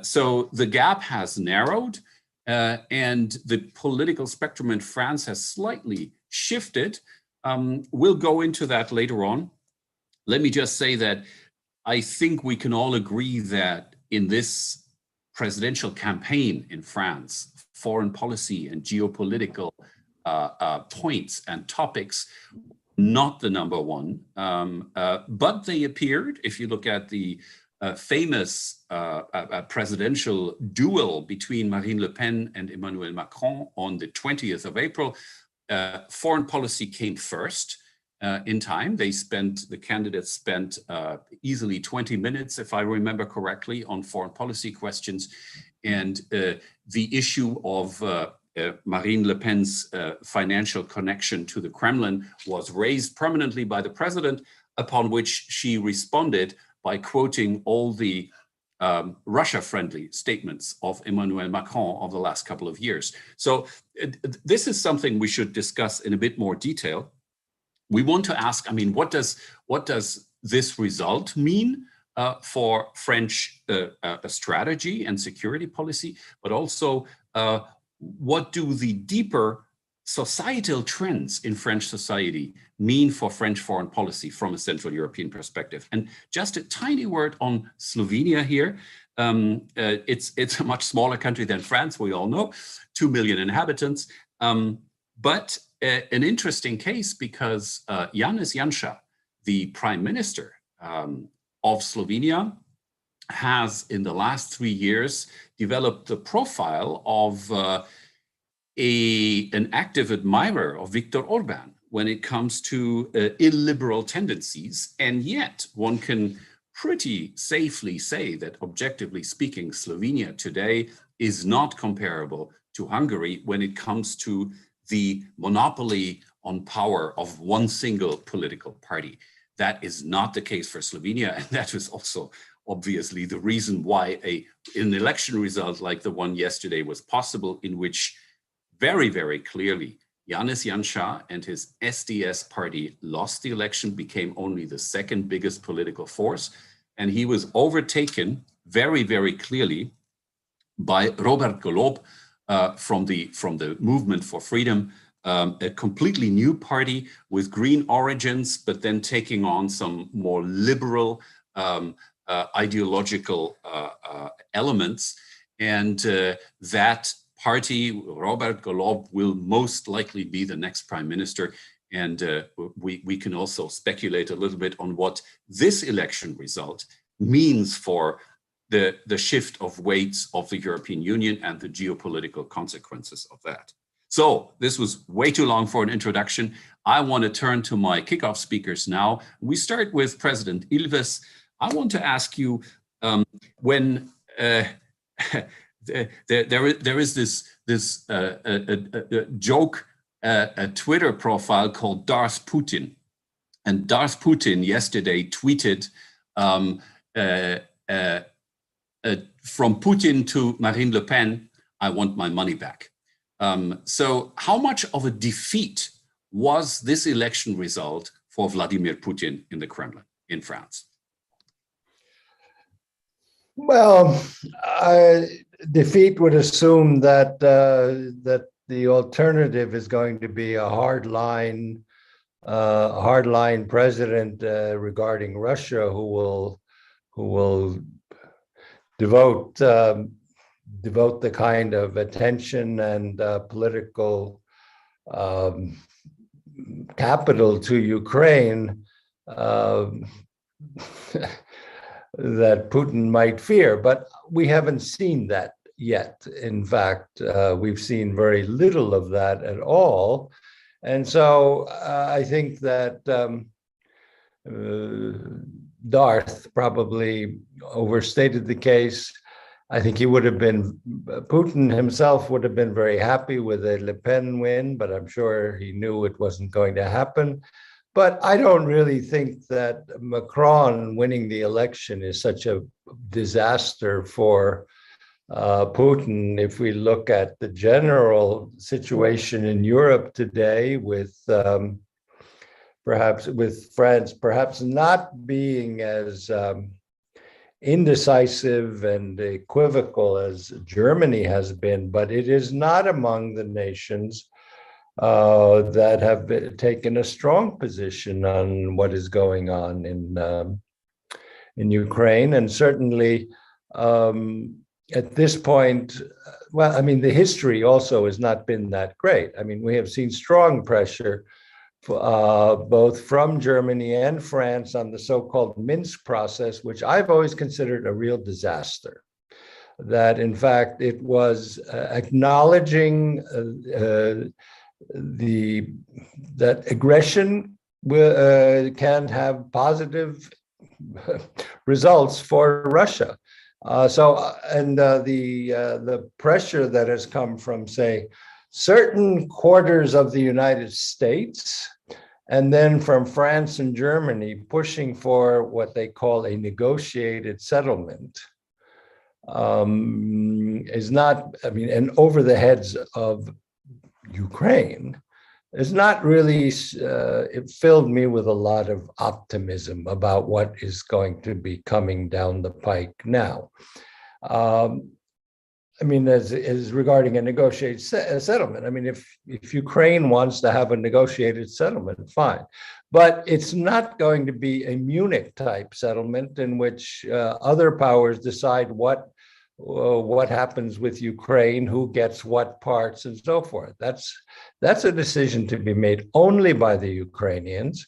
so the gap has narrowed, and the political spectrum in France has slightly shifted. We'll go into that later on. Let me just say that I think we can all agree that in this presidential campaign in France, foreign policy and geopolitical points and topics, not the number one, but they appeared. If you look at the famous presidential duel between Marine Le Pen and Emmanuel Macron on the 20th of April, foreign policy came first in time. The candidates spent easily 20 minutes, if I remember correctly, on foreign policy questions. And the issue of Marine Le Pen's financial connection to the Kremlin was raised prominently by the president, upon which she responded by quoting all the Russia-friendly statements of Emmanuel Macron of the last couple of years. So this is something we should discuss in a bit more detail. We want to ask, I mean, what does this result mean for French strategy and security policy, but also what do the deeper societal trends in French society mean for French foreign policy from a Central European perspective? And just a tiny word on Slovenia here. It's a much smaller country than France, we all know, 2 million inhabitants, but an interesting case because Janez Janša, the prime minister of Slovenia, has in the last 3 years developed the profile of an active admirer of Viktor Orban when it comes to illiberal tendencies. And yet one can pretty safely say that, objectively speaking, Slovenia today is not comparable to Hungary when it comes to the monopoly on power of one single political party. That is not the case for Slovenia, and that is also obviously the reason why an election result like the one yesterday was possible, in which very, very clearly Janez Janša and his SDS party lost the election, became only the second biggest political force, and he was overtaken very, very clearly by Robert Golob from the Movement for Freedom, a completely new party with green origins, but then taking on some more liberal ideological elements. And that party, Robert Golob, will most likely be the next prime minister. And we can also speculate a little bit on what this election result means for the shift of weights of the European Union and the geopolitical consequences of that. So this was way too long for an introduction. I want to turn to my kickoff speakers now. We start with President Ilves. I want to ask you, when there is this joke, a Twitter profile called Darth Putin, and Darth Putin yesterday tweeted from Putin to Marine Le Pen, I want my money back. So how much of a defeat was this election result for Vladimir Putin in the Kremlin in France? Well, defeat would assume that that the alternative is going to be a hardline president regarding Russia, who will devote the kind of attention and political capital to Ukraine that Putin might fear. But we haven't seen that yet. In fact, we've seen very little of that at all. And so I think that Darth probably overstated the case. I think Putin himself would have been very happy with a Le Pen win, but I'm sure he knew it wasn't going to happen. But I don't really think that Macron winning the election is such a disaster for Putin. If we look at the general situation in Europe today, with perhaps with France perhaps not being as indecisive and equivocal as Germany has been, but it is not among the nations that have taken a strong position on what is going on in Ukraine. And certainly at this point, well, I mean, the history also has not been that great. I mean, we have seen strong pressure both from Germany and France on the so-called Minsk process, which I've always considered a real disaster. That in fact, it was acknowledging that aggression can have positive results for Russia. The pressure that has come from, say, certain quarters of the United States, and then from France and Germany pushing for what they call a negotiated settlement, is not, I mean, and over the heads of Ukraine, is not really, it filled me with a lot of optimism about what is going to be coming down the pike now. I mean, as regarding a negotiated settlement, I mean, if Ukraine wants to have a negotiated settlement, fine. But it's not going to be a Munich type settlement in which other powers decide what happens with Ukraine, who gets what parts and so forth. That's a decision to be made only by the Ukrainians.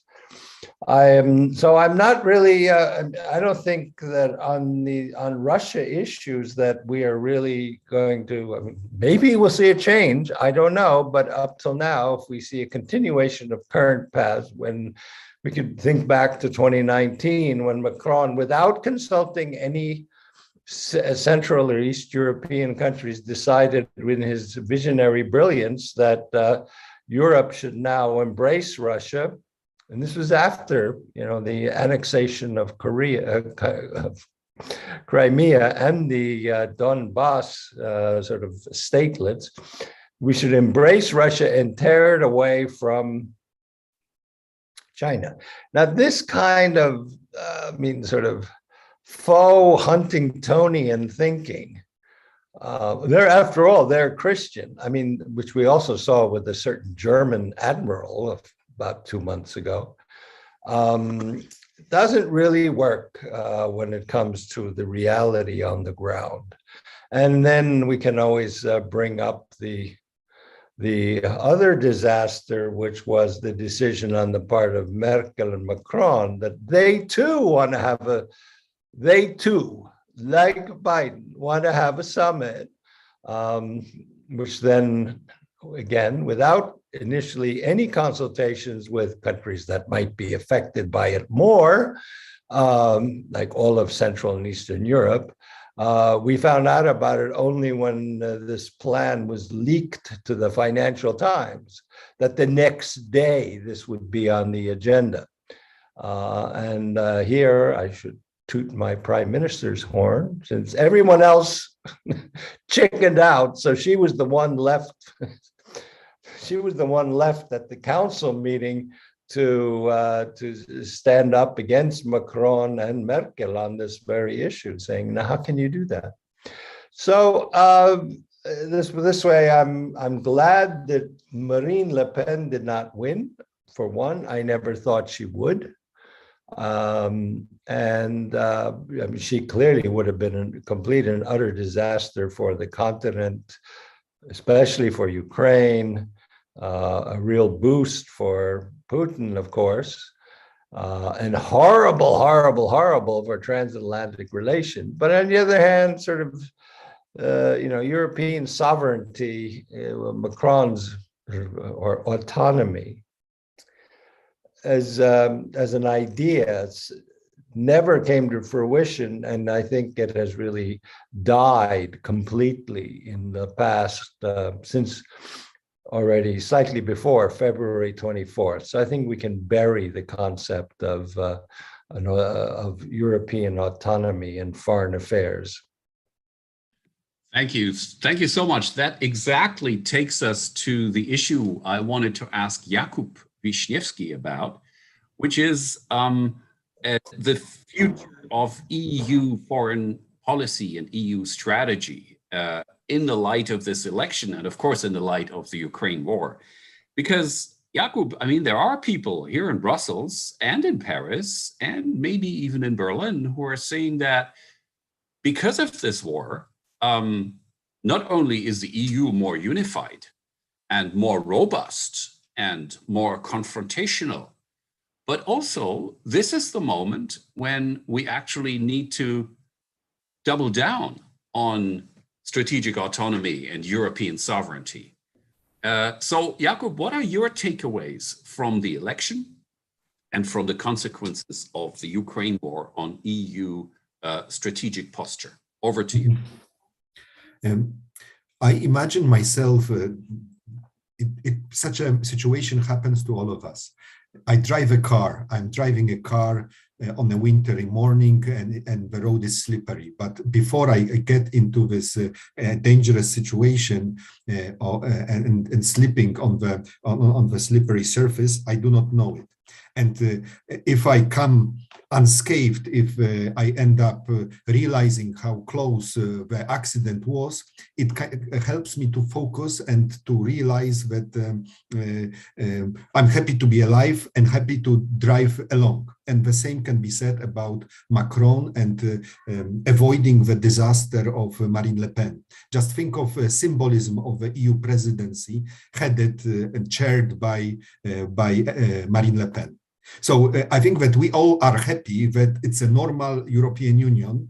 So I'm not really, I don't think that on Russia issues that we are really going to, I mean, maybe we'll see a change, I don't know, but up till now, if we see a continuation of current paths, when we could think back to 2019, when Macron, without consulting any Central or East European countries, decided in his visionary brilliance that Europe should now embrace Russia. And this was after, the annexation of Crimea and the Donbass sort of statelets. We should embrace Russia and tear it away from China. Now, this kind of, sort of faux Huntingtonian thinking, after all, they're Christian. I mean, which we also saw with a certain German admiral about 2 months ago, doesn't really work when it comes to the reality on the ground. And then we can always bring up the other disaster, which was the decision on the part of Merkel and Macron that they too, like Biden, want to have a summit, which then, again, without initially any consultations with countries that might be affected by it more, like all of Central and Eastern Europe. We found out about it only when this plan was leaked to the Financial Times, that the next day this would be on the agenda. Here I should toot my prime minister's horn, since everyone else chickened out. So she was the one left. She was the one left at the council meeting to stand up against Macron and Merkel on this very issue, saying, "Now, how can you do that?" So this way, I'm glad that Marine Le Pen did not win. For one, I never thought she would. I mean, she clearly would have been a complete and utter disaster for the continent, especially for Ukraine, a real boost for Putin, of course, and horrible for transatlantic relations. But on the other hand, sort of, European sovereignty, Macron's or autonomy, as an idea, never came to fruition, and I think it has really died completely in the past, since already slightly before February 24th. So I think we can bury the concept of European autonomy in foreign affairs. Thank you. Thank you so much. That exactly takes us to the issue I wanted to ask Jakub Wiśniewski about, which is the future of EU foreign policy and EU strategy in the light of this election, and of course in the light of the Ukraine war. Because, Jakub, I mean, there are people here in Brussels and in Paris and maybe even in Berlin who are saying that because of this war, not only is the EU more unified and more robust and more confrontational, but also this is the moment when we actually need to double down on strategic autonomy and European sovereignty. So, Jakub, what are your takeaways from the election and from the consequences of the Ukraine war on EU strategic posture? Over to you. I imagine myself, such a situation happens to all of us. I drive a car. I'm driving a car on a wintry morning, and the road is slippery. But before I get into this dangerous situation and slipping on the slippery surface, I do not know it. And if I come unscathed, if I end up realizing how close the accident was, it helps me to focus and to realize that I'm happy to be alive and happy to drive along. And the same can be said about Macron and avoiding the disaster of Marine Le Pen. Just think of symbolism of the EU presidency headed and chaired by Marine Le Pen. So I think that we all are happy that it's a normal European Union.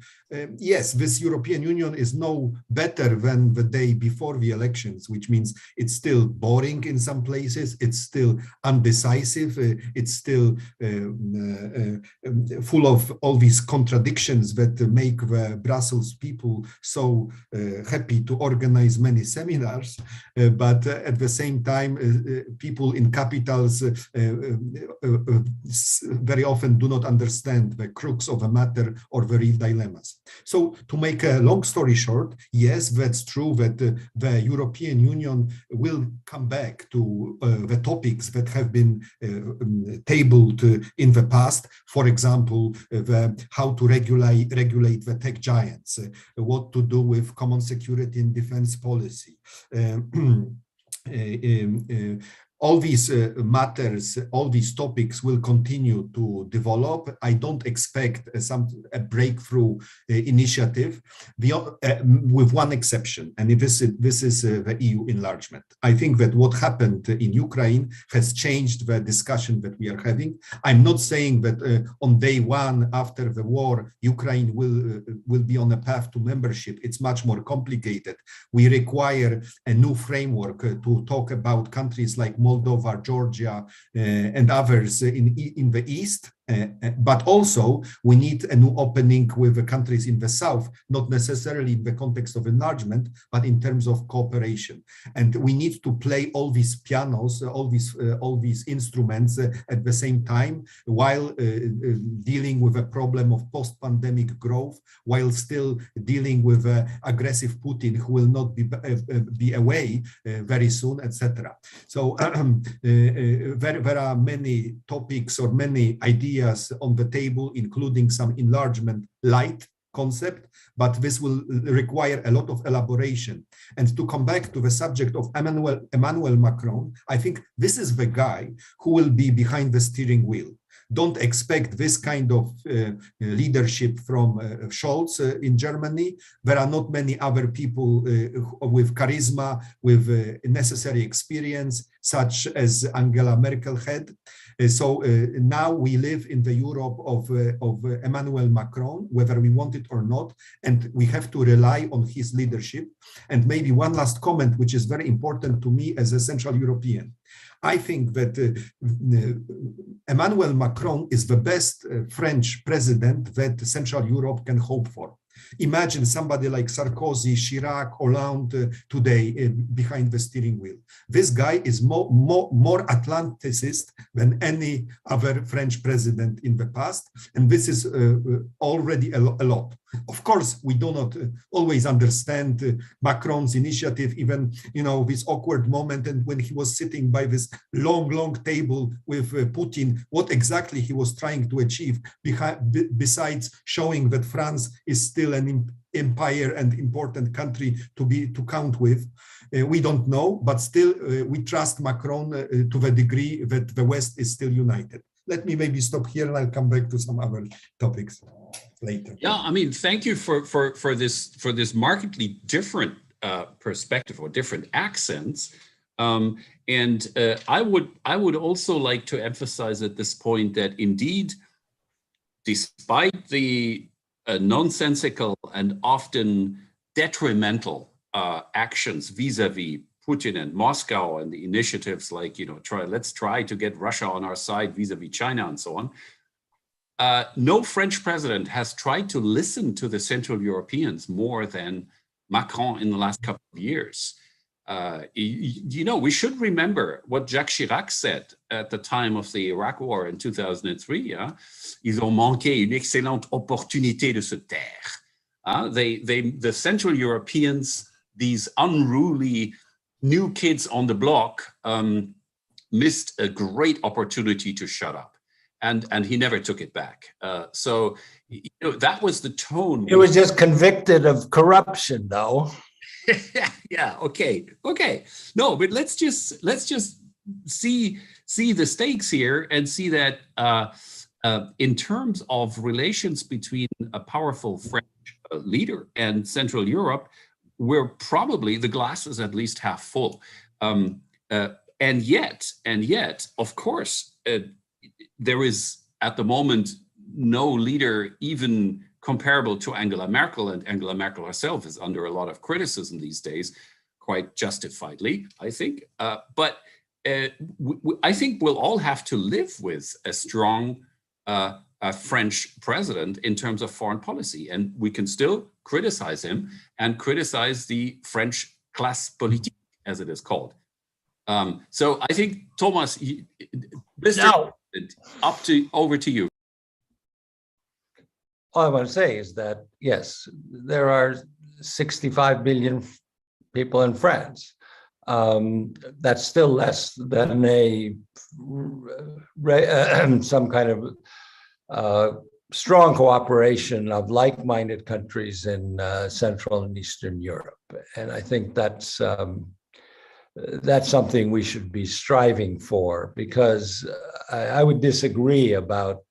Yes, this European Union is no better than the day before the elections, which means it's still boring in some places, it's still undecisive, it's still full of all these contradictions that make the Brussels people so happy to organize many seminars. But at the same time, people in capitals very often do not understand the crux of a matter or the real dilemmas. So to make a long story short, yes, that's true that the European Union will come back to the topics that have been tabled in the past. For example, how to regulate the tech giants, what to do with common security and defense policy. All these matters, all these topics will continue to develop. I don't expect a breakthrough initiative, with one exception, and this is the EU enlargement. I think that what happened in Ukraine has changed the discussion that we are having. I'm not saying that on day one after the war, Ukraine will be on a path to membership. It's much more complicated. We require a new framework to talk about countries like Moldova, Georgia, and others in the East. But also we need a new opening with the countries in the South, not necessarily in the context of enlargement, but in terms of cooperation. And we need to play all these pianos, all these instruments at the same time, while dealing with a problem of post-pandemic growth, while still dealing with aggressive Putin, who will not be away very soon, etc. So there are many topics or many ideas on the table, including some enlargement light concept, but this will require a lot of elaboration. And to come back to the subject of Emmanuel Macron, I think this is the guy who will be behind the steering wheel. Don't expect this kind of leadership from Scholz in Germany. There are not many other people with charisma, with necessary experience, such as Angela Merkel had. So now we live in the Europe of Emmanuel Macron, whether we want it or not, and we have to rely on his leadership. And maybe one last comment, which is very important to me as a Central European. I think that Emmanuel Macron is the best French president that Central Europe can hope for. Imagine somebody like Sarkozy, Chirac, Hollande today behind the steering wheel. This guy is more Atlanticist than any other French president in the past, and this is already a lot. Of course, we do not always understand Macron's initiative, even this awkward moment, and when he was sitting by this long table with Putin, what exactly he was trying to achieve, besides showing that France is still an empire and important country to count with. We don't know, but still we trust Macron to the degree that the West is still united. Let me maybe stop here, and I'll come back to some other topics later. Yeah, I mean, thank you for this markedly different perspective, or different accents. I would also like to emphasize at this point that indeed, despite the nonsensical and often detrimental actions vis-a-vis Putin and Moscow, and the initiatives like, let's try to get Russia on our side vis-a-vis China and so on, no French president has tried to listen to the Central Europeans more than Macron in the last couple of years. We should remember what Jacques Chirac said at the time of the Iraq War in 2003. Ils ont manqué une excellente opportunité de se taire. The Central Europeans, these unruly new kids on the block, missed a great opportunity to shut up. And he never took it back. So that was the tone. He was just convicted of corruption, though. Yeah. Okay. No, but let's just see the stakes here and see that in terms of relations between a powerful French leader and Central Europe, we're probably, the glass is at least half full. And yet, of course, there is at the moment no leader even comparable to Angela Merkel, and Angela Merkel herself is under a lot of criticism these days, quite justifiedly, I think. But I think we'll all have to live with a strong French president in terms of foreign policy, and we can still criticize him and criticize the French classe politique, as it is called. So I think, Thomas, Mr. Over to you. All I want to say is that, yes, there are 65 million people in France. That's still less than some kind of strong cooperation of like-minded countries in Central and Eastern Europe. And I think that's something we should be striving for, because I would disagree about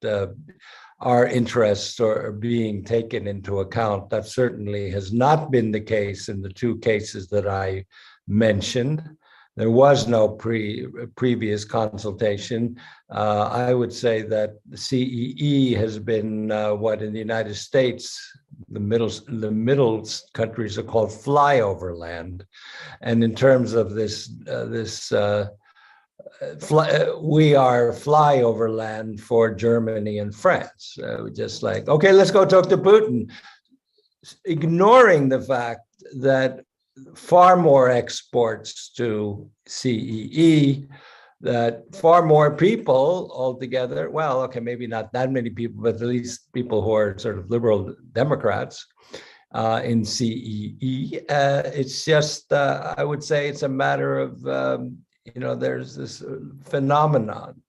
our interests or being taken into account. That certainly has not been the case in the two cases that I mentioned. There was no previous consultation. I would say that the CEE has been what in the United States, the middle countries are called flyover land. And in terms of we are flyover land for Germany and France. Just like, okay, let's go talk to Putin, ignoring the fact that far more exports to CEE, that far more people altogether, well, okay, maybe not that many people, but at least people who are sort of liberal Democrats in CEE. It's just, I would say it's a matter of, there's this phenomenon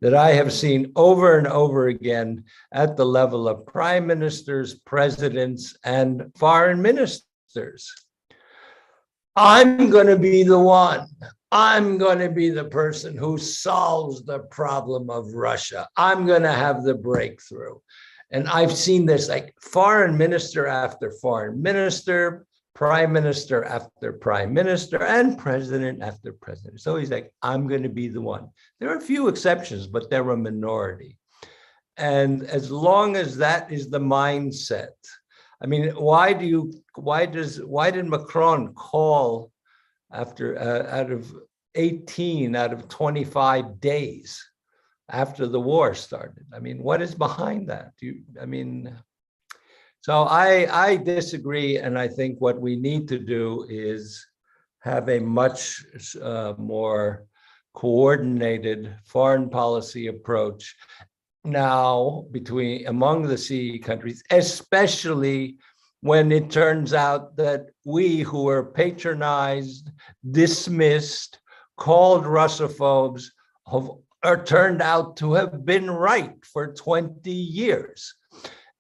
that I have seen over and over again at the level of prime ministers, presidents, and foreign ministers. I'm going to be the one. I'm going to be the person who solves the problem of Russia. I'm going to have the breakthrough. And I've seen this like foreign minister after foreign minister, prime minister after prime minister, and president after president. So he's like, I'm going to be the one. There are a few exceptions, but they're a minority. And as long as that is the mindset, I mean, why did Macron call after out of 18 out of 25 days after the war started? I mean, what is behind that? So I disagree, and I think what we need to do is have a much more coordinated foreign policy approach now among the CE countries, especially when it turns out that we who are patronized, dismissed, called Russophobes are turned out to have been right for 20 years.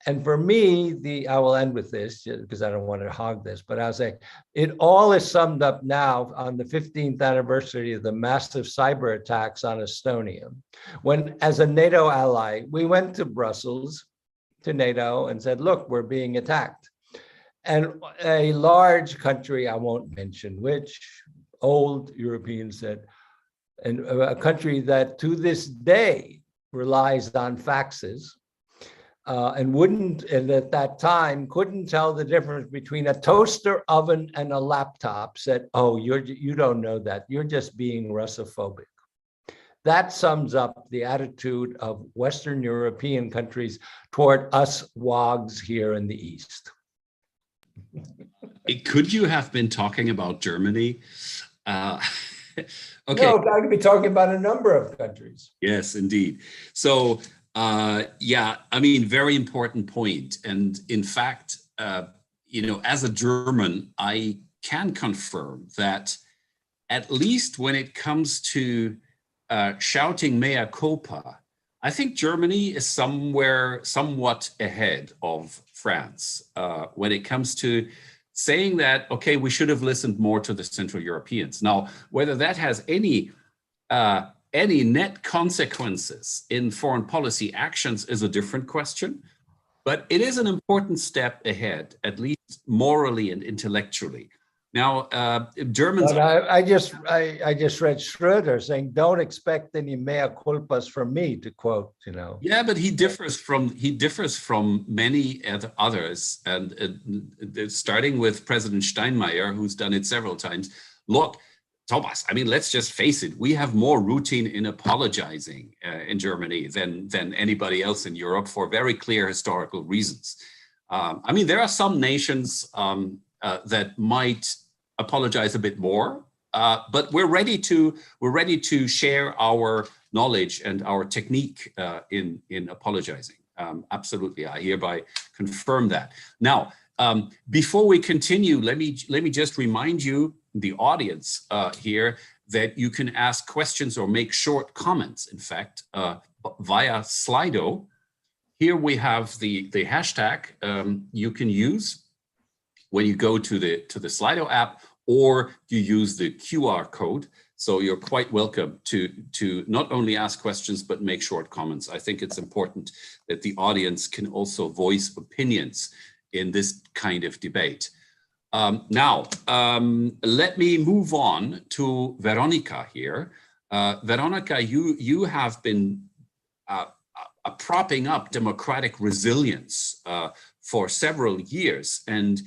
And for me, I will end with this because I don't want to hog this, but I'll say it all is summed up now on the 15th anniversary of the massive cyber attacks on Estonia. When, as a NATO ally, we went to Brussels, to NATO, and said, look, we're being attacked. And a large country, I won't mention which, old Europeans said, and a country that to this day relies on faxes, and at that time couldn't tell the difference between a toaster oven and a laptop, said, oh, you don't know that, you're just being Russophobic. That sums up the attitude of Western European countries toward us WOGs here in the East. Could you have been talking about Germany? Okay. No, I could be talking about a number of countries. Yes, indeed. So, yeah, I mean, very important point. And in fact, as a German, I can confirm that at least when it comes to shouting mea culpa, I think Germany is somewhat ahead of France when it comes to saying that, okay, we should have listened more to the Central Europeans. Now, whether that has any net consequences in foreign policy actions is a different question, but it is an important step ahead, at least morally and intellectually. Now, Germans. But I just read Schröder saying, "Don't expect any mea culpas from me," to quote, Yeah, but he differs from many others, and starting with President Steinmeier, who's done it several times. Look, Thomas, I mean, let's just face it. We have more routine in apologizing in Germany than anybody else in Europe for very clear historical reasons. I mean, there are some nations that might apologize a bit more, but we're ready to share our knowledge and our technique in apologizing. Absolutely, I hereby confirm that. Now, before we continue, let me just remind you, the audience here, that you can ask questions or make short comments, in fact, via Slido. Here we have the hashtag you can use when you go to the Slido app, or you use the QR code. So you're quite welcome to not only ask questions, but make short comments. I think it's important that the audience can also voice opinions in this kind of debate. Now, let me move on to Veronica here. Veronica, you have been propping up democratic resilience for several years, and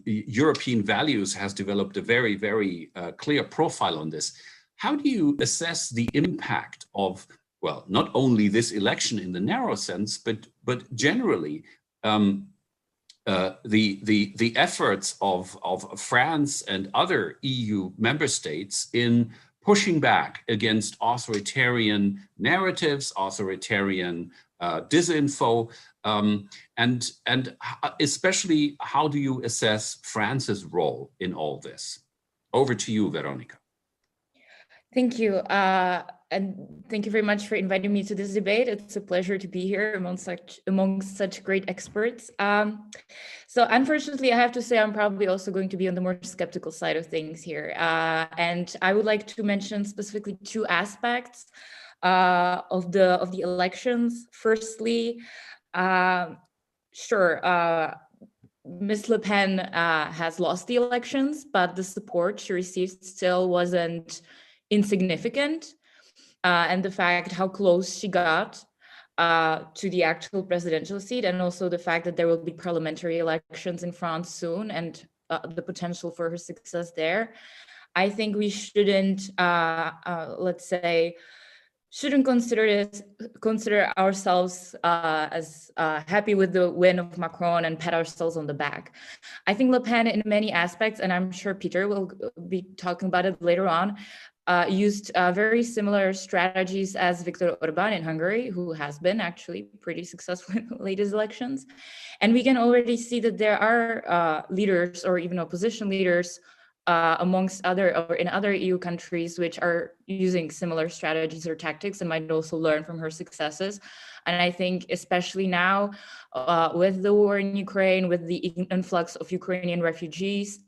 European values has developed a very, very clear profile on this. How do you assess the impact of, well, not only this election in the narrow sense, but generally the efforts of France and other EU member states in pushing back against authoritarian narratives, authoritarian disinfo, and especially how do you assess France's role in all this? Over to you, Veronica. Thank you. And thank you very much for inviting me to this debate. It's a pleasure to be here amongst such great experts. So unfortunately, I have to say I'm probably also going to be on the more skeptical side of things here. And I would like to mention specifically two aspects of the elections. Firstly, Ms. Le Pen has lost the elections, but the support she received still wasn't insignificant. And the fact how close she got to the actual presidential seat, and also the fact that there will be parliamentary elections in France soon, and the potential for her success there. I think we shouldn't, let's say, shouldn't consider ourselves as happy with the win of Macron and pat ourselves on the back. I think Le Pen, in many aspects, and I'm sure Peter will be talking about it later on, used very similar strategies as Viktor Orban in Hungary, who has been actually pretty successful in the latest elections. And we can already see that there are leaders or even opposition leaders amongst other or in other EU countries, which are using similar strategies or tactics and might also learn from her successes. And I think especially now with the war in Ukraine, with the influx of Ukrainian refugees,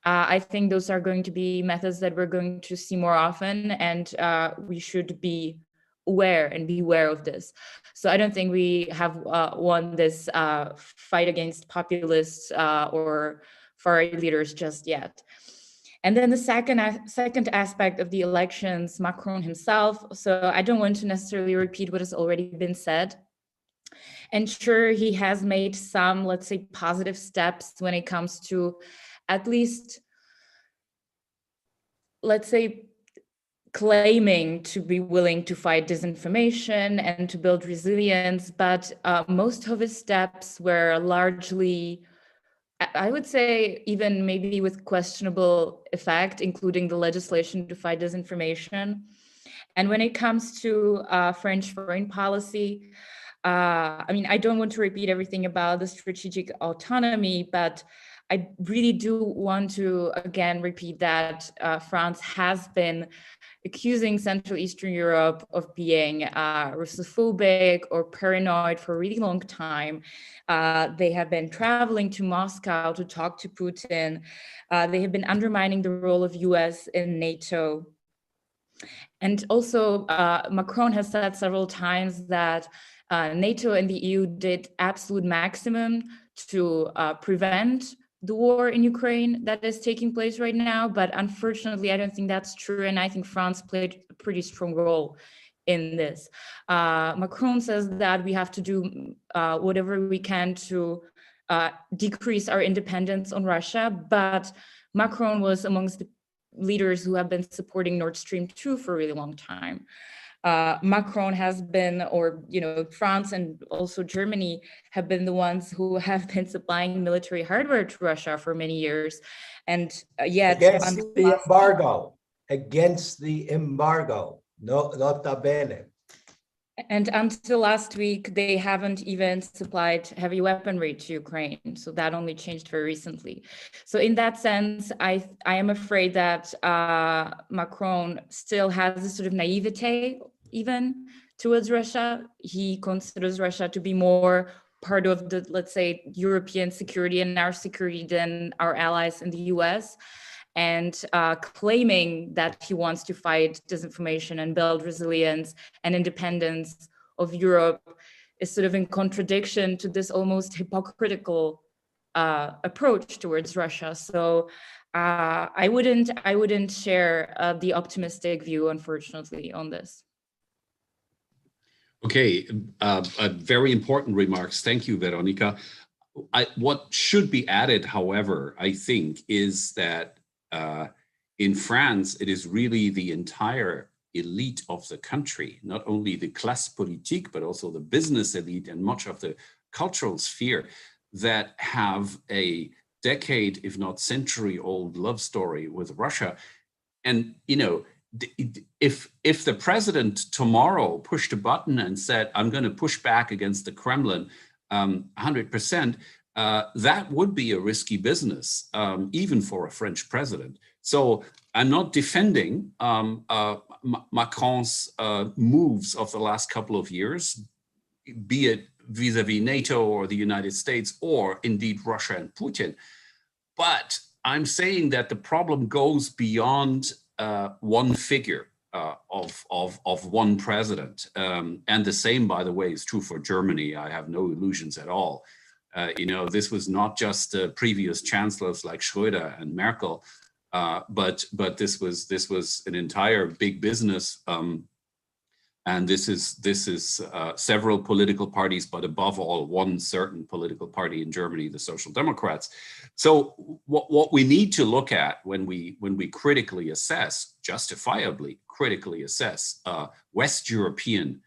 I think those are going to be methods that we're going to see more often, and we should be aware and beware of this. So I don't think we have won this fight against populists or far-right leaders just yet. And then the second aspect of the elections, Macron himself. So I don't want to necessarily repeat what has already been said. And sure, he has made some, let's say, positive steps when it comes to at least, let's say, claiming to be willing to fight disinformation and to build resilience. But most of his steps were largely, I would say, even maybe with questionable effect, including the legislation to fight disinformation. And when it comes to French foreign policy, I mean, I don't want to repeat everything about the strategic autonomy, but I really do want to, again, repeat that France has been accusing Central Eastern Europe of being Russophobic or paranoid for a really long time. They have been traveling to Moscow to talk to Putin. They have been undermining the role of US in NATO. And also, Macron has said several times that NATO and the EU did absolute maximum to prevent the war in Ukraine that is taking place right now. But unfortunately, I don't think that's true. And I think France played a pretty strong role in this. Macron says that we have to do whatever we can to decrease our dependence on Russia. But Macron was amongst the leaders who have been supporting Nord Stream 2 for a really long time. Macron has been, or France and also Germany have been the ones who have been supplying military hardware to Russia for many years, and yet against the embargo, nota bene. And until last week, they haven't even supplied heavy weaponry to Ukraine. So that only changed very recently. So in that sense, I am afraid that Macron still has this sort of naivete even towards Russia. He considers Russia to be more part of the, let's say, European security and our security than our allies in the US. And claiming that he wants to fight disinformation and build resilience and independence of Europe is sort of in contradiction to this almost hypocritical approach towards Russia. So I wouldn't share the optimistic view, unfortunately, on this. Okay, very important remarks. Thank you, Veronica. What should be added, however, I think, is that in France, it is really the entire elite of the country, not only the classe politique, but also the business elite and much of the cultural sphere that have a decade, if not century-old love story with Russia. And, if the president tomorrow pushed a button and said, I'm going to push back against the Kremlin 100%, that would be a risky business, even for a French president. So I'm not defending Macron's moves of the last couple of years, be it vis-a-vis NATO or the United States, or indeed Russia and Putin. But I'm saying that the problem goes beyond one figure of one president. And the same, by the way, is true for Germany. I have no illusions at all. This was not just previous chancellors like Schröder and Merkel, but this was an entire big business And this is several political parties, but above all, one certain political party in Germany, the Social Democrats. So what we need to look at when we critically assess, justifiably critically assess West European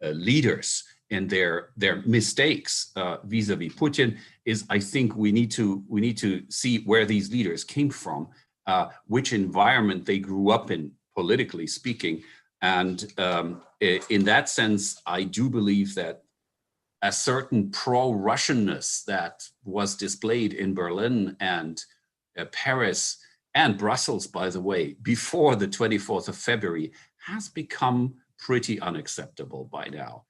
leaders and their mistakes vis-a-vis Putin is, I think we need to see where these leaders came from, which environment they grew up in, politically speaking. And in that sense, I do believe that a certain pro-Russianness that was displayed in Berlin and Paris and Brussels, by the way, before the 24th of February has become pretty unacceptable by now.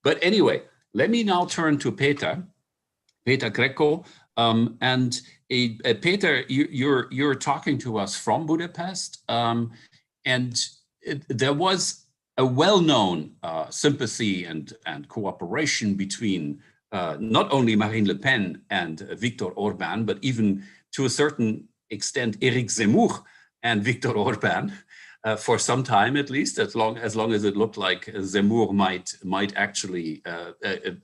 But anyway, let me now turn to Peter Greco. And Peter, you're talking to us from Budapest, and there was a well-known sympathy and cooperation between not only Marine Le Pen and Viktor Orban, but even to a certain extent Eric Zemmour and Viktor Orban for some time, at least, as long as it looked like Zemmour might actually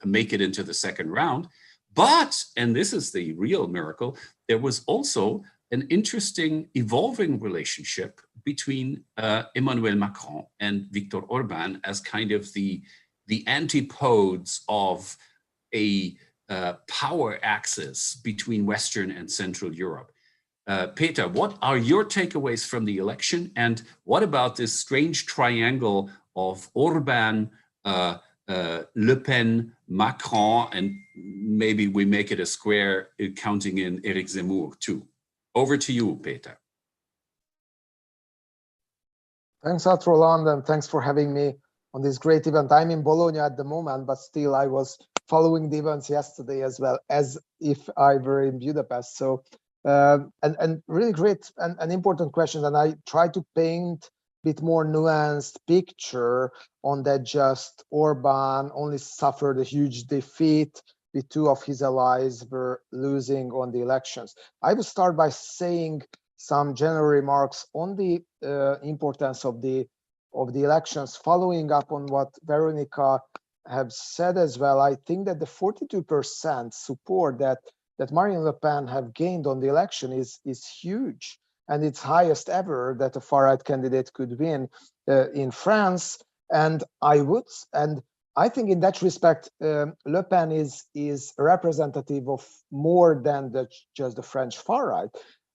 make it into the second round. But, and this is the real miracle, there was also an interesting evolving relationship between Emmanuel Macron and Viktor Orban as kind of the antipodes of a power axis between Western and Central Europe. Peter, what are your takeaways from the election? And what about this strange triangle of Orban, Le Pen, Macron, and maybe we make it a square counting in Eric Zemmour too? Over to you, Peter. Thanks a lot, Roland, and thanks for having me on this great event. I'm in Bologna at the moment, but still I was following the events yesterday as well as if I were in Budapest. So, and really great and important questions. And I try to paint a bit more nuanced picture on that. Just Orban only suffered a huge defeat. The two of his allies were losing on the elections. I will start by saying some general remarks on the importance of the elections, following up on what Veronica have said as well. I think that the 42% support that Marine Le Pen have gained on the election is huge, and it's highest ever that a far-right candidate could win in France. And I think in that respect, Le Pen is representative of more than just the French far-right.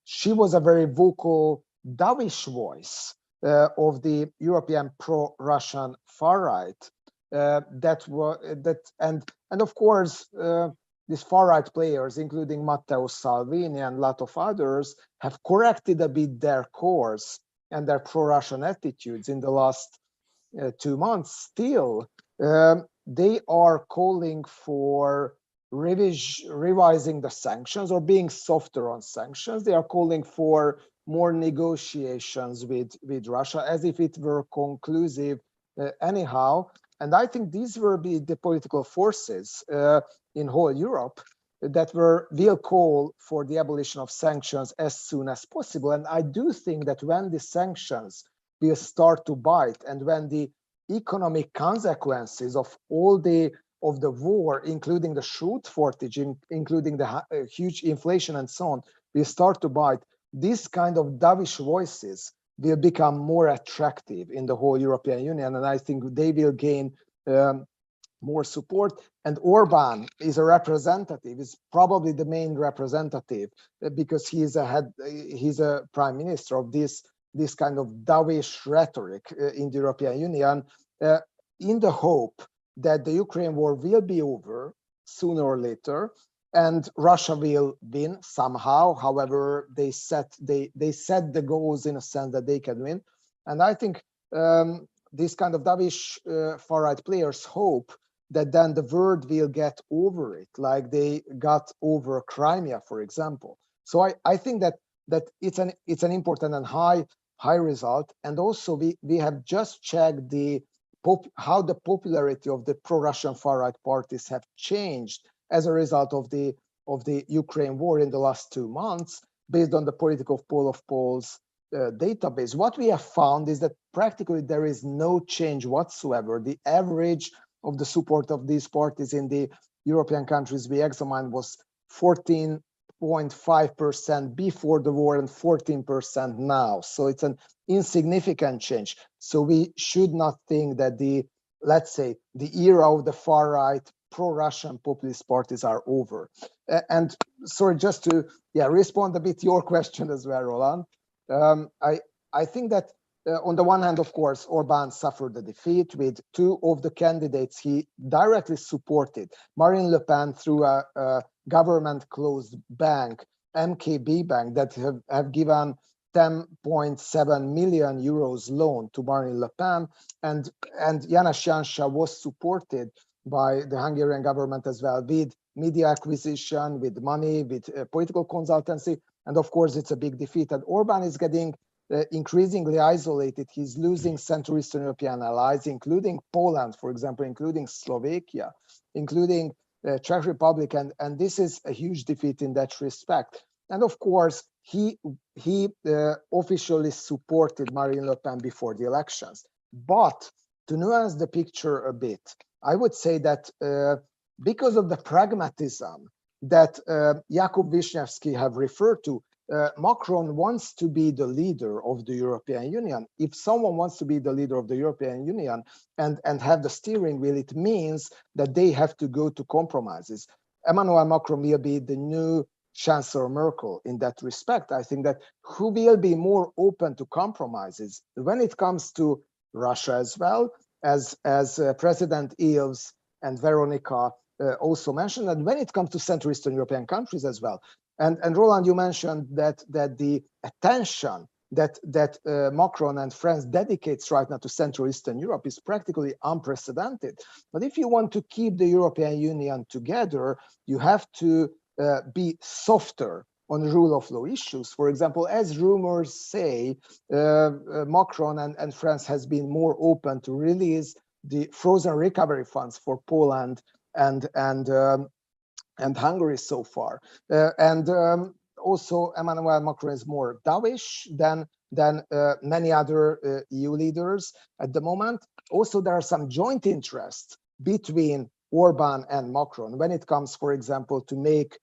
She was a very vocal, dovish voice of the European pro-Russian far-right. And of course, these far-right players, including Matteo Salvini and a lot of others, have corrected a bit their course and their pro-Russian attitudes in the last 2 months. Still, they are calling for revising the sanctions or being softer on sanctions. They are calling for more negotiations with Russia as if it were conclusive anyhow. And I think these will be the political forces in whole Europe that will call for the abolition of sanctions as soon as possible. And I do think that when the sanctions will start to bite and when the economic consequences of all the war, including the food shortage, including the huge inflation and so on, will start to bite, this kind of dovish voices will become more attractive in the whole European Union, and I think they will gain more support. And Orban is a representative, is probably the main representative, because he's a prime minister of this kind of dovish rhetoric in the European Union, in the hope that the Ukraine war will be over sooner or later, and Russia will win somehow. However, they set the goals in a sense that they can win. And I think this kind of dovish far-right players hope that then the world will get over it, like they got over Crimea, for example. So I think that it's an important and high result. And also we have just checked how the popularity of the pro-Russian far-right parties have changed as a result of the Ukraine war in the last 2 months, based on the political poll of polls database, what we have found is that practically there is no change whatsoever. The average of the support of these parties in the European countries we examined was 14.5% before the war and 14% now. So it's an insignificant change. So we should not think that let's say, the era of the far right pro-Russian populist parties are over. And sorry, just to respond a bit to your question as well, Roland. I think that on the one hand, of course, Orbán suffered a defeat with two of the candidates he directly supported. Marine Le Pen through a government-closed bank, MKB Bank, that have given 10.7 million euros loan to Marine Le Pen, and János Janša was supported by the Hungarian government as well with media acquisition, with money, with political consultancy, and of course it's a big defeat. And Orbán is getting increasingly isolated. He's losing Central Eastern European allies, including Poland, for example, including Slovakia, including the Czech Republic, and this is a huge defeat in that respect. And of course, he officially supported Marine Le Pen before the elections. But to nuance the picture a bit, I would say that because of the pragmatism that Jakub Wisniewski have referred to, Macron wants to be the leader of the European Union. If someone wants to be the leader of the European Union and have the steering wheel, it means that they have to go to compromises. Emmanuel Macron will be the new Chancellor Merkel in that respect. I think that who will be more open to compromises when it comes to Russia as well, as President Ilves and Veronica also mentioned, and when it comes to Central Eastern European countries as well. And Roland, you mentioned that the attention that Macron and France dedicates right now to Central Eastern Europe is practically unprecedented. But if you want to keep the European Union together, you have to be softer on rule of law issues. For example, as rumors say, Macron and France has been more open to release the frozen recovery funds for Poland and Hungary so far. Also, Emmanuel Macron is more dovish than many other EU leaders at the moment. Also, there are some joint interests between Orbán and Macron when it comes, for example, to make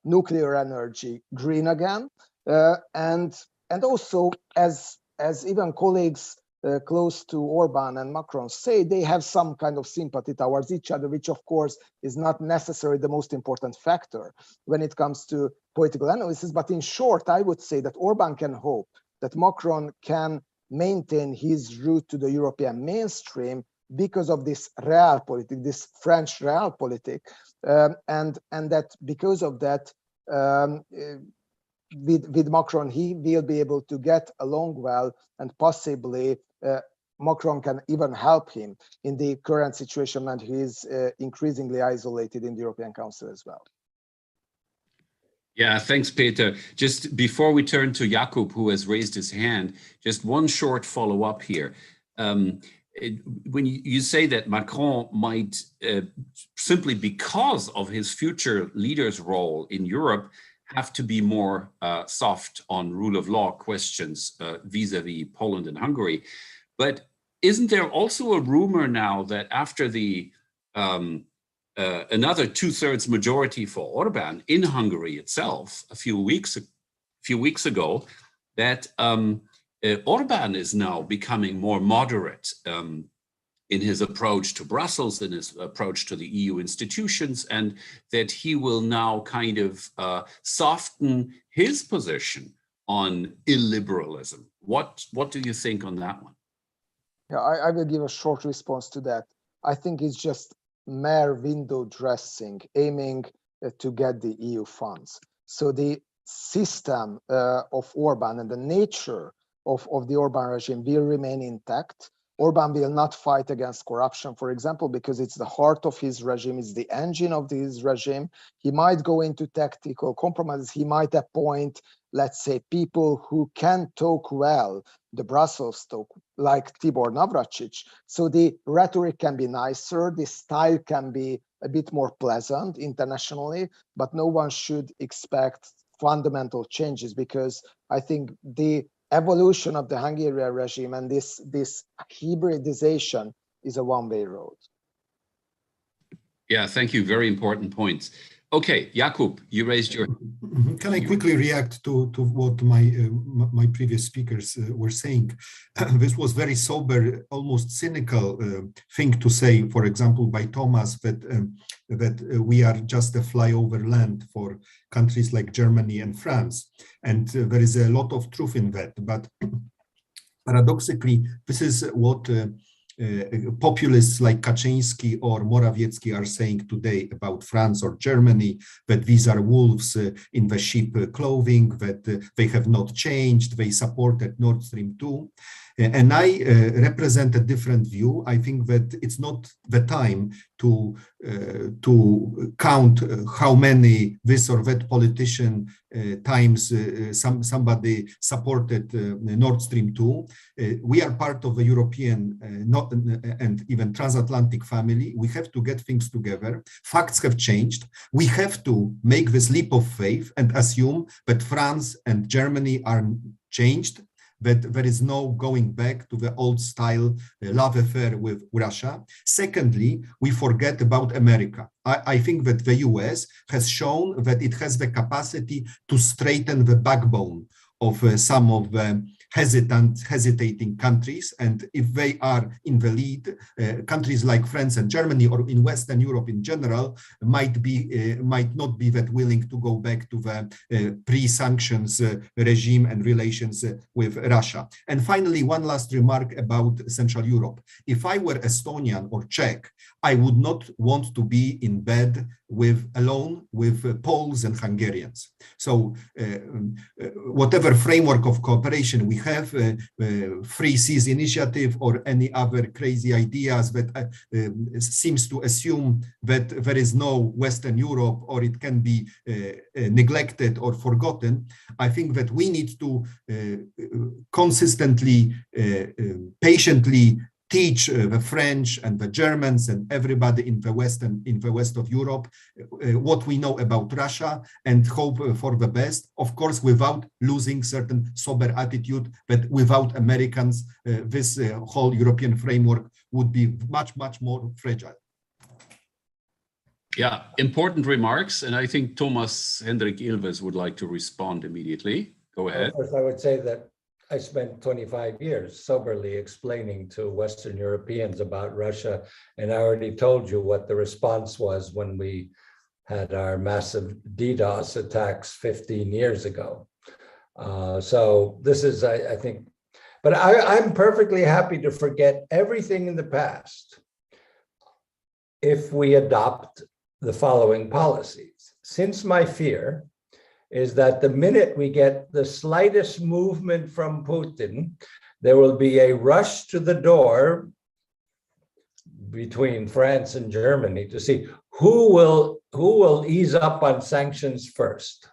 nuclear energy green again, and also as even colleagues close to Orbán and Macron say, they have some kind of sympathy towards each other, which of course is not necessarily the most important factor when it comes to political analysis. But in short, I would say that Orbán can hope that Macron can maintain his route to the European mainstream because of this realpolitik, this French realpolitik, and that because of that, with Macron, he will be able to get along well, and possibly Macron can even help him in the current situation when he is increasingly isolated in the European Council as well. Yeah, thanks, Peter. Just before we turn to Jakub, who has raised his hand, just one short follow-up here. When you say that Macron might, simply because of his future leader's role in Europe, have to be more soft on rule of law questions vis-a-vis Poland and Hungary. But isn't there also a rumor now that after the another 2/3 majority for Orbán in Hungary itself a few weeks ago, that Orbán is now becoming more moderate in his approach to Brussels, in his approach to the EU institutions, and that he will now kind of soften his position on illiberalism. What do you think on that one? Yeah, I will give a short response to that. I think it's just mere window dressing, aiming to get the EU funds. So the system of Orbán and the nature of the Orbán regime will remain intact. Orbán will not fight against corruption, for example, because it's the heart of his regime, it's the engine of his regime. He might go into tactical compromises. He might appoint, let's say, people who can talk well the Brussels talk, like Tibor Navracsics. So the rhetoric can be nicer, the style can be a bit more pleasant internationally, but no one should expect fundamental changes, because I think the evolution of the Hungarian regime and this hybridization is a one-way road. Yeah, thank you. Very important points. Okay, Jakub, you raised your... Can I quickly react to what my previous speakers were saying? This was very sober, almost cynical thing to say, for example, by Thomas, that we are just a flyover land for countries like Germany and France. And there is a lot of truth in that. But paradoxically, this is what populists like Kaczynski or Morawiecki are saying today about France or Germany, that these are wolves in the sheep clothing, that they have not changed, they supported Nord Stream 2. And I represent a different view. I think that it's not the time to count how many this or that politician times somebody supported Nord Stream 2. We are part of the European and even transatlantic family. We have to get things together. Facts have changed. We have to make this leap of faith and assume that France and Germany are changed, that there is no going back to the old style love affair with Russia. Secondly, we forget about America. I think that the US has shown that it has the capacity to straighten the backbone of some of the hesitating countries, and if they are in the lead, countries like France and Germany, or in Western Europe in general, might not be that willing to go back to the pre-sanctions regime and relations with Russia. And finally, one last remark about Central Europe. If I were Estonian or Czech, I would not want to be in bed alone with Poles and Hungarians. So whatever framework of cooperation we have, Free Seas Initiative or any other crazy ideas that seems to assume that there is no Western Europe or it can be neglected or forgotten, I think that we need to consistently, patiently teach the French and the Germans and everybody in the west of Europe what we know about Russia and hope for the best, of course, without losing certain sober attitude that without Americans, this whole European framework would be much, much more fragile. Yeah, important remarks. And I think Thomas Hendrik Ilves would like to respond immediately. Go ahead. Well, first, I would say that I spent 25 years soberly explaining to Western Europeans about Russia, and I already told you what the response was when we had our massive DDoS attacks 15 years ago. So this is, I think, but I'm perfectly happy to forget everything in the past if we adopt the following policies. Since my fear is that the minute we get the slightest movement from Putin, there will be a rush to the door between France and Germany to see who will ease up on sanctions first.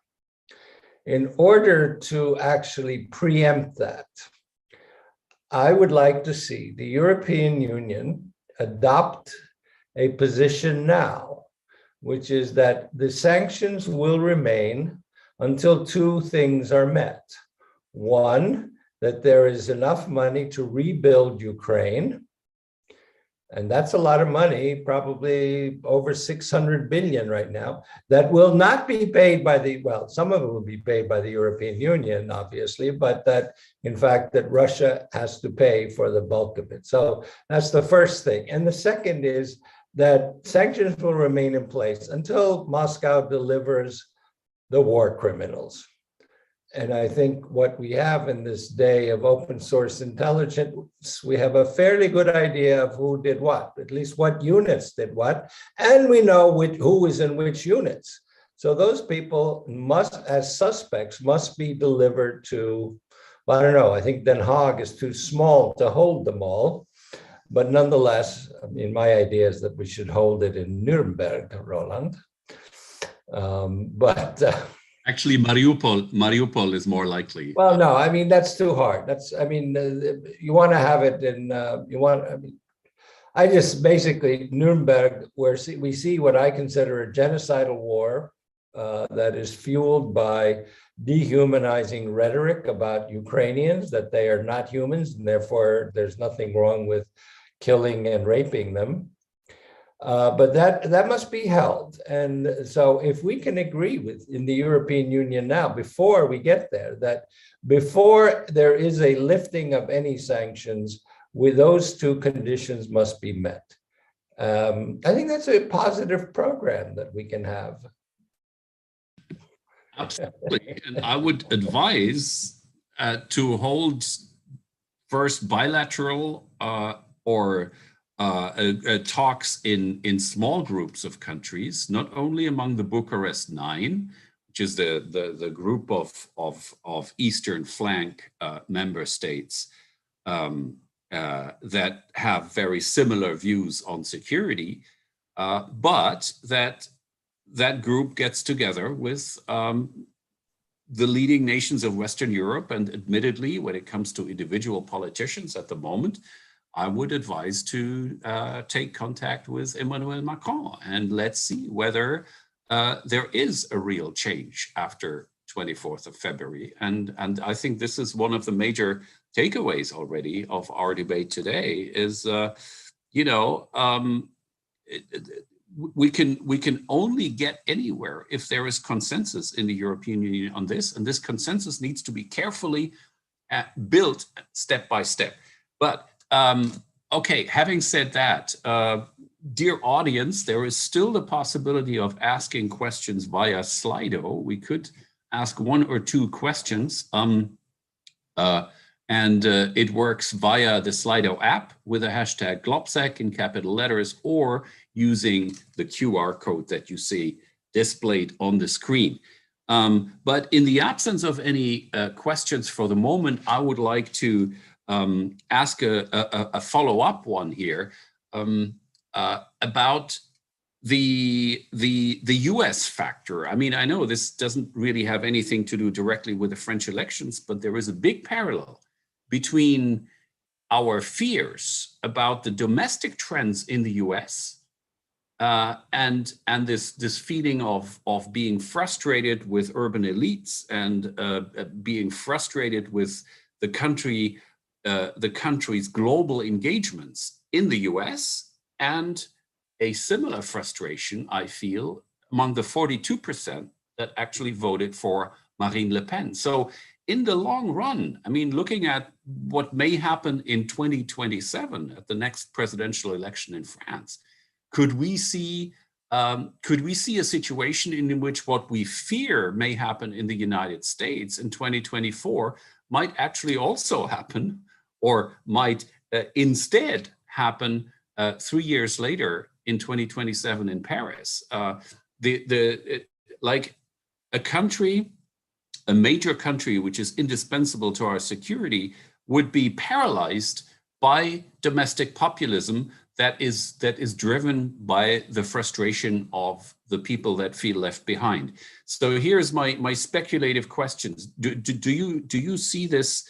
In order to actually preempt that, I would like to see the European Union adopt a position now, which is that the sanctions will remain until two things are met. One, that there is enough money to rebuild Ukraine, and that's a lot of money, probably over 600 billion right now, that will not be paid by well, some of it will be paid by the European Union, obviously, but that, in fact, that Russia has to pay for the bulk of it. So that's the first thing. And the second is that sanctions will remain in place until Moscow delivers the war criminals. And I think what we have in this day of open source intelligence, we have a fairly good idea of who did what, at least what units did what, and we know who is in which units. So those people must, as suspects, must be delivered to, I don't know, I think Den Haag is too small to hold them all. But nonetheless, I mean, my idea is that we should hold it in Nuremberg, Roland. Actually, Mariupol is more likely. Well, no, I mean, that's too hard. You want to have it in, I just basically, Nuremberg, where we see what I consider a genocidal war that is fueled by dehumanizing rhetoric about Ukrainians, that they are not humans, and therefore there's nothing wrong with killing and raping them. But that must be held. And so if we can agree with in the European Union now, before we get there, that before there is a lifting of any sanctions, with those two conditions must be met. I think that's a positive program that we can have. Absolutely. And I would advise to hold first bilateral or talks in small groups of countries, not only among the Bucharest 9, which is the group of Eastern flank member states that have very similar views on security, but that group gets together with the leading nations of Western Europe. And admittedly, when it comes to individual politicians at the moment, I would advise to take contact with Emmanuel Macron, and let's see whether there is a real change after 24th of February. And I think this is one of the major takeaways already of our debate today is, we can only get anywhere if there is consensus in the European Union on this, and this consensus needs to be carefully built step by step. But okay, having said that, dear audience, there is still the possibility of asking questions via Slido. We could ask 1 or 2 questions, and it works via the Slido app with a hashtag GLOBSEC in capital letters, or using the QR code that you see displayed on the screen. But in the absence of any questions for the moment, I would like to ask a follow-up one here about the US factor. I mean, I know this doesn't really have anything to do directly with the French elections, but there is a big parallel between our fears about the domestic trends in the US and this feeling of being frustrated with urban elites and being frustrated with the country's global engagements in the US, and a similar frustration, I feel, among the 42% that actually voted for Marine Le Pen. So in the long run, I mean, looking at what may happen in 2027 at the next presidential election in France, could we see a situation in which what we fear may happen in the United States in 2024 might actually also happen, or might instead happen 3 years later in 2027 in Paris? Like a major country which is indispensable to our security would be paralyzed by domestic populism that is driven by the frustration of the people that feel left behind. So here's my speculative questions. Do you see this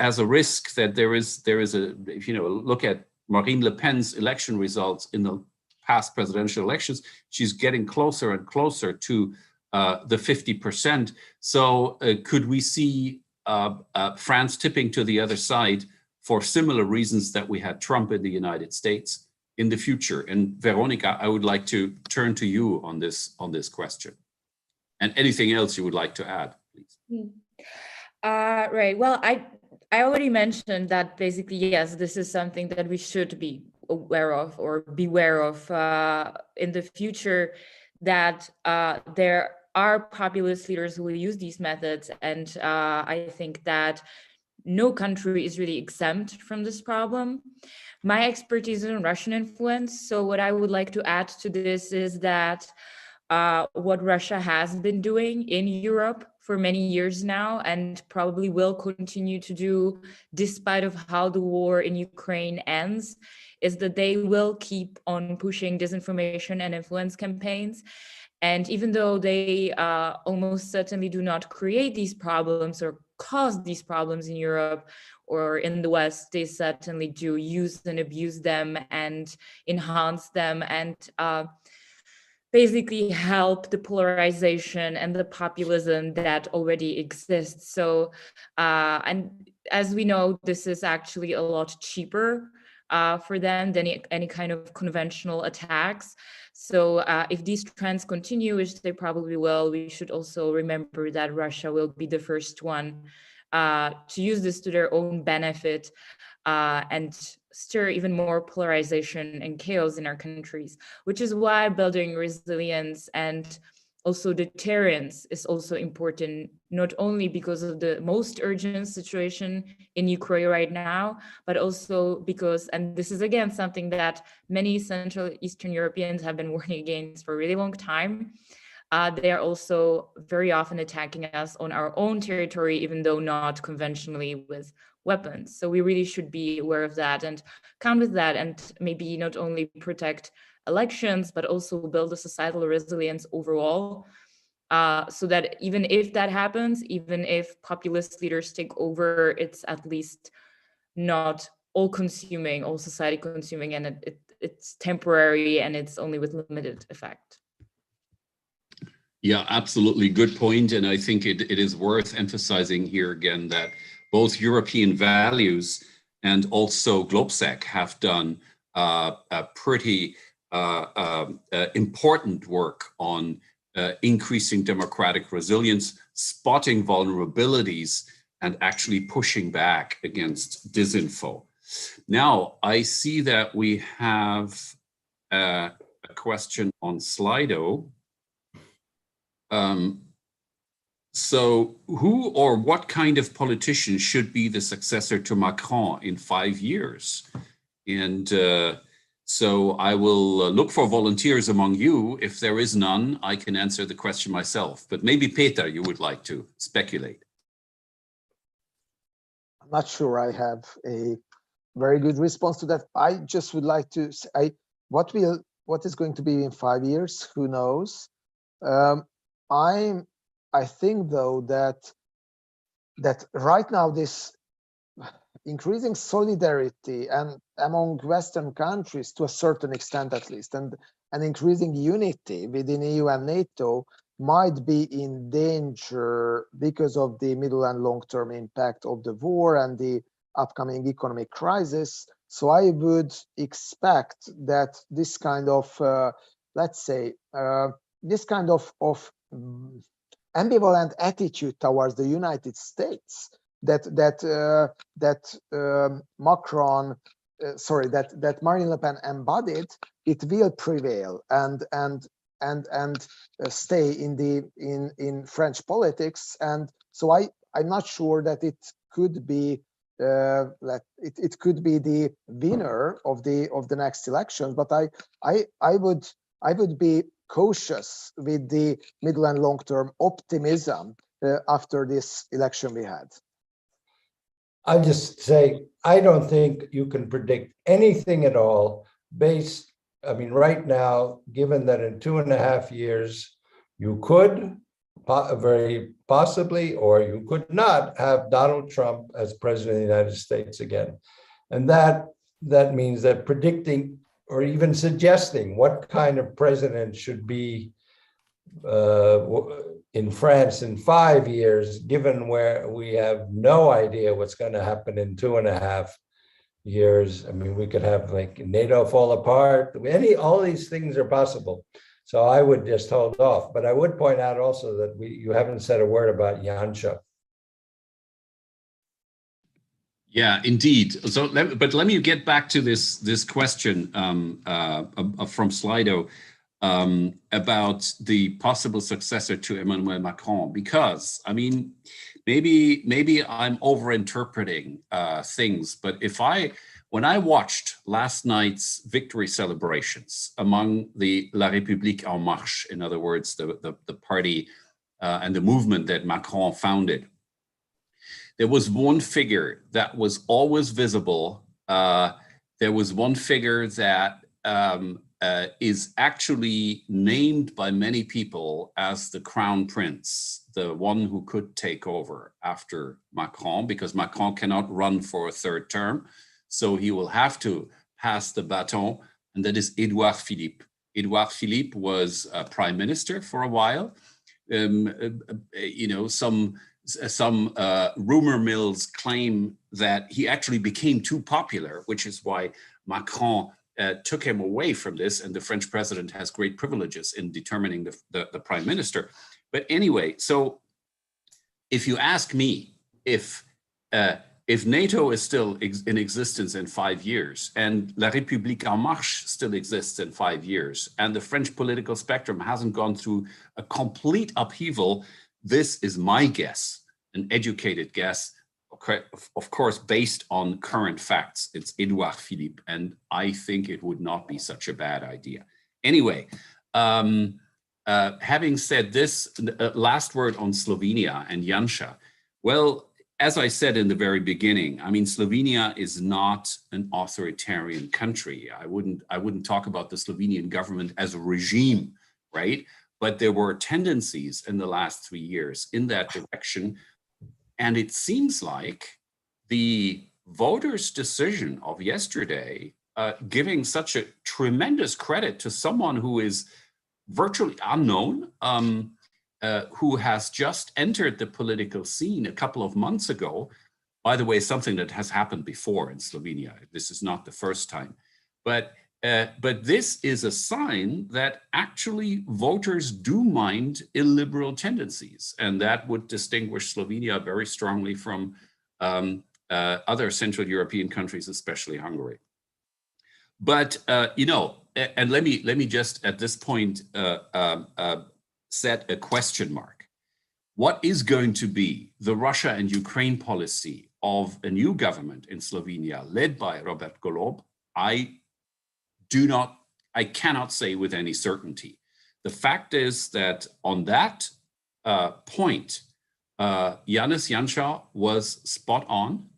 as a risk, that there is a, if you look at Marine Le Pen's election results in the past presidential elections, she's getting closer and closer to the 50%. So could we see France tipping to the other side for similar reasons that we had Trump in the United States in the future? And Veronica, I would like to turn to you on this question. And anything else you would like to add, please? Right. Well, I already mentioned that basically, yes, this is something that we should be aware of or beware of in the future, that there are populist leaders who will use these methods. And I think that no country is really exempt from this problem. My expertise is in Russian influence. So what I would like to add to this is that what Russia has been doing in Europe for many years now, and probably will continue to do despite of how the war in Ukraine ends, is that they will keep on pushing disinformation and influence campaigns. And even though they almost certainly do not create these problems or cause these problems in Europe or in the West, they certainly do use and abuse them and enhance them. And basically help the polarization and the populism that already exists. So, and as we know, this is actually a lot cheaper for them than any kind of conventional attacks. So if these trends continue, which they probably will, we should also remember that Russia will be the first one to use this to their own benefit and stir even more polarization and chaos in our countries, which is why building resilience and also deterrence is also important, not only because of the most urgent situation in Ukraine right now, but also because, and this is again something that many Central Eastern Europeans have been warning against for a really long time, they are also very often attacking us on our own territory, even though not conventionally with weapons. So we really should be aware of that and count with that, and maybe not only protect elections, but also build a societal resilience overall, so that even if that happens, even if populist leaders take over, it's at least not all consuming, all society consuming, and it's temporary and it's only with limited effect. Yeah, absolutely. Good point. And I think it is worth emphasizing here again that both European values and also GLOBSEC have done a pretty important work on increasing democratic resilience, spotting vulnerabilities, and actually pushing back against disinfo. Now, I see that we have a question on Slido. So who or what kind of politician should be the successor to Macron in 5 years? And so I will look for volunteers among you. If there is none, I can answer the question myself. But maybe Peter, you would like to speculate. I'm not sure I have a very good response to that. I just would like to say, what is going to be in 5 years? Who knows? I think though that right now this increasing solidarity and among Western countries to a certain extent at least, and an increasing unity within EU and NATO might be in danger because of the middle and long-term impact of the war and the upcoming economic crisis. So I would expect that this kind of, let's say, this kind of ambivalent attitude towards the United States that Marine Le Pen embodied, it will prevail and stay in French politics. And so I'm not sure that it could be it could be the winner of the next election, but I would be cautious with the middle and long-term optimism after this election we had. I just say, I don't think you can predict anything at all based, I mean, right now, given that in 2.5 years, you could very possibly, or you could not have Donald Trump as president of the United States again. And that means that predicting or even suggesting what kind of president should be in France in 5 years, given where we have no idea what's going to happen in 2.5 years. I mean, we could have like NATO fall apart. All these things are possible. So I would just hold off. But I would point out also that you haven't said a word about Yansha. Yeah, indeed. So, but let me get back to this question from Slido about the possible successor to Emmanuel Macron, because I mean, maybe I'm overinterpreting things, but when I watched last night's victory celebrations among the La République En Marche, in other words, the party and the movement that Macron founded, there was one figure that was always visible. There was one figure that is actually named by many people as the crown prince, the one who could take over after Macron, because Macron cannot run for a third term. So he will have to pass the baton, and that is Édouard Philippe, Edouard Philippe was prime minister for a while. You know, some rumor mills claim that he actually became too popular, which is why Macron took him away from this, and the French president has great privileges in determining the prime minister. But anyway, so if you ask me if NATO is still in existence in 5 years, and La République En Marche still exists in 5 years, and the French political spectrum hasn't gone through a complete upheaval, this is my guess, an educated guess, of course, based on current facts. It's Edouard Philippe, and I think it would not be such a bad idea. Anyway, having said this, last word on Slovenia and Janša. Well, as I said in the very beginning, I mean, Slovenia is not an authoritarian country. I wouldn't talk about the Slovenian government as a regime, right? But there were tendencies in the last 3 years in that direction. And it seems like the voters' decision of yesterday, giving such a tremendous credit to someone who is virtually unknown, who has just entered the political scene a couple of months ago. By the way, something that has happened before in Slovenia. This is not the first time. But this is a sign that actually voters do mind illiberal tendencies, and that would distinguish Slovenia very strongly from other Central European countries, especially Hungary. But you know, and let me just at this point set a question mark. What is going to be the Russia and Ukraine policy of a new government in Slovenia led by Robert Golob? I cannot say with any certainty. The fact is that on that point, Janez Janša was spot on,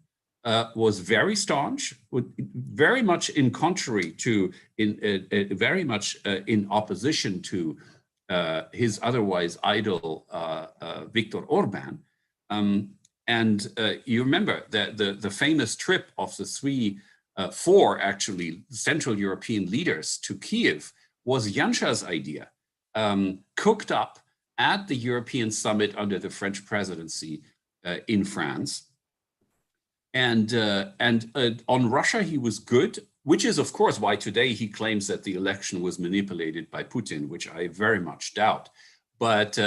was very staunch, very much in contrary to, very much in opposition to his otherwise idle Viktor Orban. And you remember that the famous trip of the four actually Central European leaders to Kiev was Janša's idea, cooked up at the European summit under the French presidency in France. And on Russia, he was good, which is, of course, why today he claims that the election was manipulated by Putin, which I very much doubt. But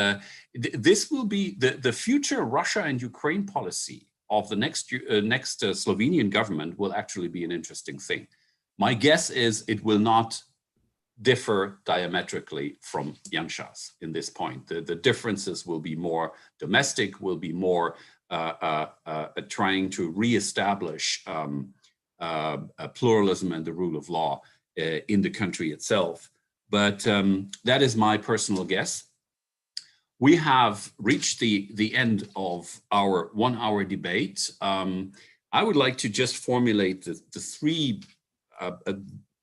this will be the future Russia and Ukraine policy of the next Slovenian government will actually be an interesting thing. My guess is it will not differ diametrically from Janša's in this point. The differences will be more domestic, will be more trying to reestablish pluralism and the rule of law in the country itself. But that is my personal guess. We have reached the end of our 1 hour debate. I would like to just formulate the three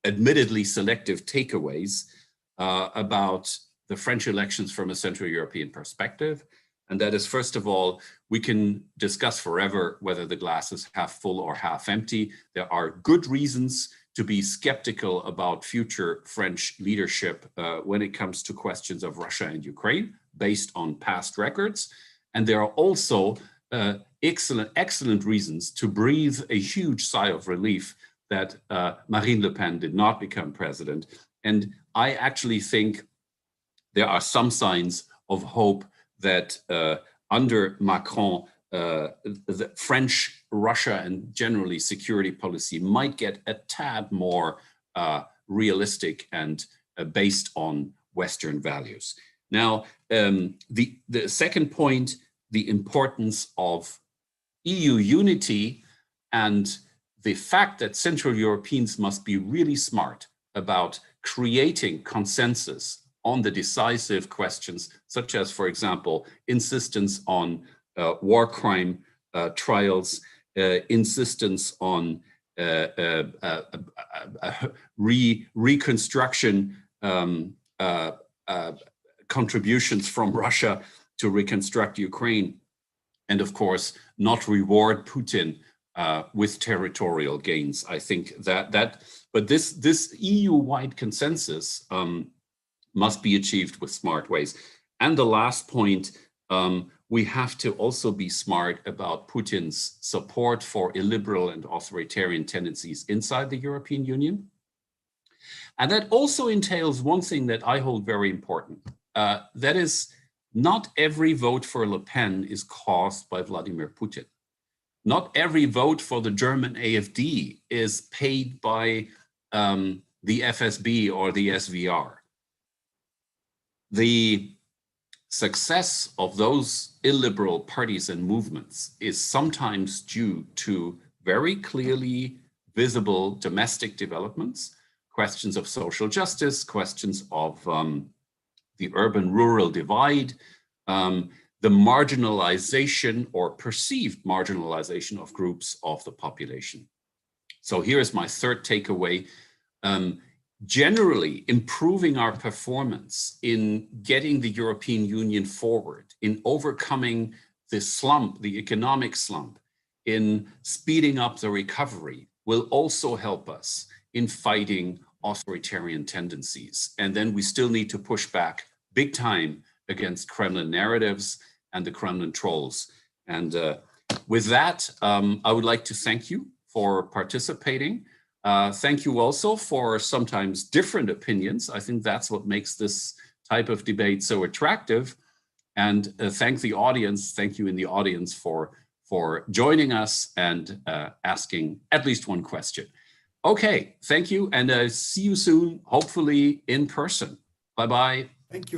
admittedly selective takeaways about the French elections from a Central European perspective. And that is, first of all, we can discuss forever whether the glass is half full or half empty. There are good reasons to be skeptical about future French leadership when it comes to questions of Russia and Ukraine, based on past records. And there are also excellent reasons to breathe a huge sigh of relief that Marine Le Pen did not become president. And I actually think there are some signs of hope that under Macron, the French, Russia, and generally security policy might get a tad more realistic and based on Western values. Now, the second point, the importance of EU unity and the fact that Central Europeans must be really smart about creating consensus on the decisive questions, such as, for example, insistence on war crime trials, insistence on reconstruction contributions from Russia to reconstruct Ukraine, and of course, not reward Putin with territorial gains. I think but this EU-wide consensus must be achieved with smart ways. And the last point, we have to also be smart about Putin's support for illiberal and authoritarian tendencies inside the European Union. And that also entails one thing that I hold very important. That is, not every vote for Le Pen is caused by Vladimir Putin. Not every vote for the German AfD is paid by the FSB or the SVR. The success of those illiberal parties and movements is sometimes due to very clearly visible domestic developments, questions of social justice, questions of the urban-rural divide, the marginalization or perceived marginalization of groups of the population. So here is my third takeaway. Generally, improving our performance in getting the European Union forward, in overcoming the slump, the economic slump, in speeding up the recovery, will also help us in fighting authoritarian tendencies. And then we still need to push back big time against Kremlin narratives and the Kremlin trolls. And with that, I would like to thank you for participating. Thank you also for sometimes different opinions. I think that's what makes this type of debate so attractive. And thank the audience. Thank you in the audience for joining us and asking at least one question. Okay, thank you. And see you soon, hopefully in person. Bye-bye. Thank you.